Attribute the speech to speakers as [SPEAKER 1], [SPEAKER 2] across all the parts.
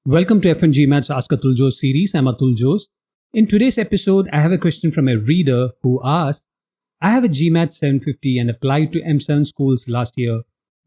[SPEAKER 1] Welcome to FNGMAT's Ask Atul Jose series. I'm Atul Jose. In today's episode, I have a question from a reader who asks, I have a GMAT 750 and applied to M7 schools last year,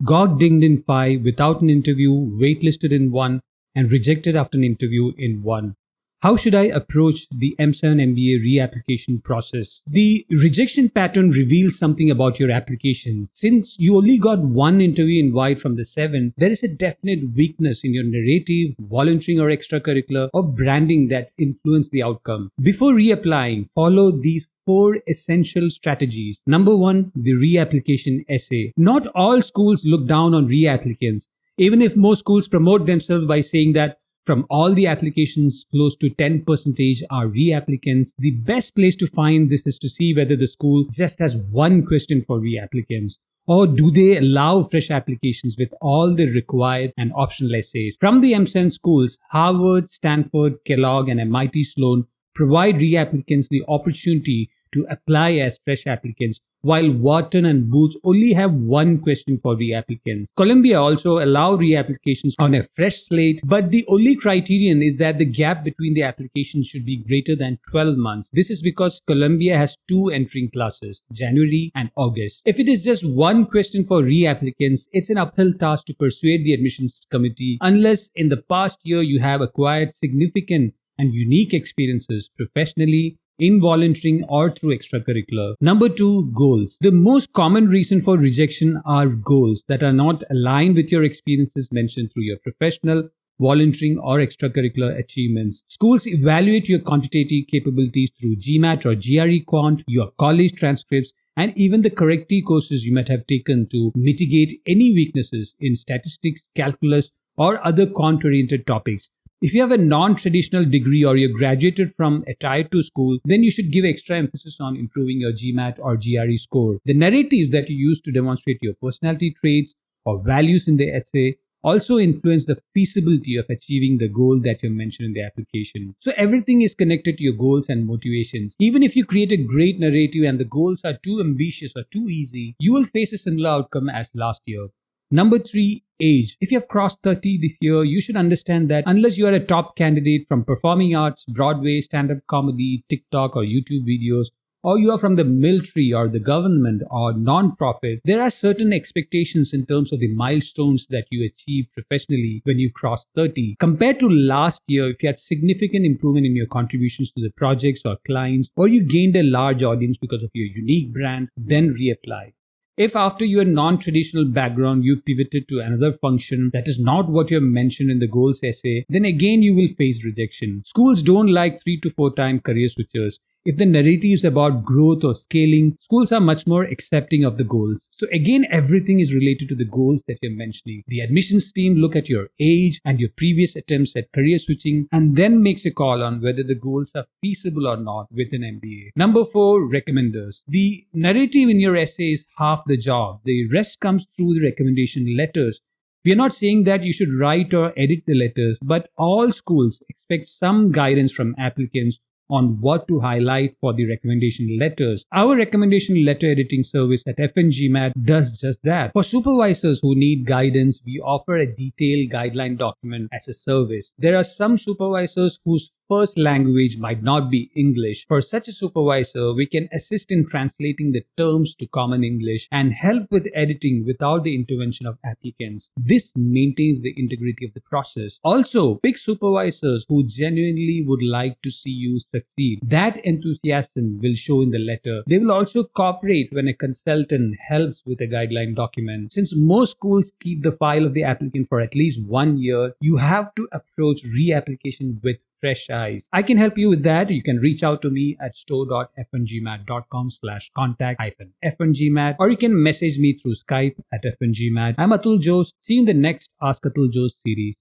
[SPEAKER 1] got dinged in 5 without an interview, waitlisted in 1, and rejected after an interview in 1. How should I approach the M7 MBA reapplication process? The rejection pattern reveals something about your application. Since you only got one interview invite from the 7, there is a definite weakness in your narrative, volunteering or extracurricular, or branding that influence the outcome. Before reapplying, follow these 4 essential strategies. Number 1, the reapplication essay. Not all schools look down on reapplicants, even if most schools promote themselves by saying that from all the applications, close to 10% are reapplicants. The best place to find this is to see whether the school just has one question for reapplicants, or do they allow fresh applications with all the required and optional essays. From the M7 schools, Harvard, Stanford, Kellogg, and MIT Sloan provide reapplicants the opportunity to apply as fresh applicants, while Wharton and Booth only have one question for reapplicants. Columbia also allow reapplications on a fresh slate, but the only criterion is that the gap between the applications should be greater than 12 months. This is because Columbia has 2 entering classes, January and August. If it is just one question for reapplicants, it's an uphill task to persuade the admissions committee unless in the past year you have acquired significant and unique experiences professionally, in volunteering, or through extracurricular. Number 2, goals. The most common reason for rejection are goals that are not aligned with your experiences mentioned through your professional, volunteering, or extracurricular achievements. Schools evaluate your quantitative capabilities through GMAT or GRE Quant, your college transcripts, and even the corrective courses you might have taken to mitigate any weaknesses in statistics, calculus, or other quant-oriented topics. If you have a non-traditional degree or you graduated from a Tier 2 school, then you should give extra emphasis on improving your GMAT or GRE score. The narratives that you use to demonstrate your personality traits or values in the essay also influence the feasibility of achieving the goal that you mentioned in the application. So everything is connected to your goals and motivations. Even if you create a great narrative and the goals are too ambitious or too easy, you will face a similar outcome as last year. Number 3, age. If you have crossed 30 this year, you should understand that unless you are a top candidate from performing arts, Broadway, stand-up comedy, TikTok or YouTube videos, or you are from the military or the government or non-profit, there are certain expectations in terms of the milestones that you achieve professionally when you cross 30. Compared to last year, if you had significant improvement in your contributions to the projects or clients, or you gained a large audience because of your unique brand, then reapply. If after your non-traditional background you pivoted to another function that is not what you have mentioned in the goals essay, then again you will face rejection. Schools don't like 3 to 4 time career switchers. If the narrative is about growth or scaling, schools are much more accepting of the goals. So again, everything is related to the goals that you're mentioning. The admissions team look at your age and your previous attempts at career switching and then makes a call on whether the goals are feasible or not with an MBA. Number 4, recommenders. The narrative in your essay is half the job. The rest comes through the recommendation letters. We are not saying that you should write or edit the letters, but all schools expect some guidance from applicants on what to highlight for the recommendation letters. Our recommendation letter editing service at FNGMAT does just that. For supervisors who need guidance, we offer a detailed guideline document as a service. There are some supervisors whose first language might not be English. For such a supervisor, we can assist in translating the terms to common English and help with editing without the intervention of applicants. This maintains the integrity of the process. Also, pick supervisors who genuinely would like to see you succeed. That enthusiasm will show in the letter. They will also cooperate when a consultant helps with a guideline document. Since most schools keep the file of the applicant for at least 1 year, you have to approach reapplication with fresh eyes. I can help you with that. You can reach out to me at store.fngmat.com/contact-fngmat, or you can message me through Skype at fngmat. I'm Atul Jose. See you in the next Ask Atul Jose series.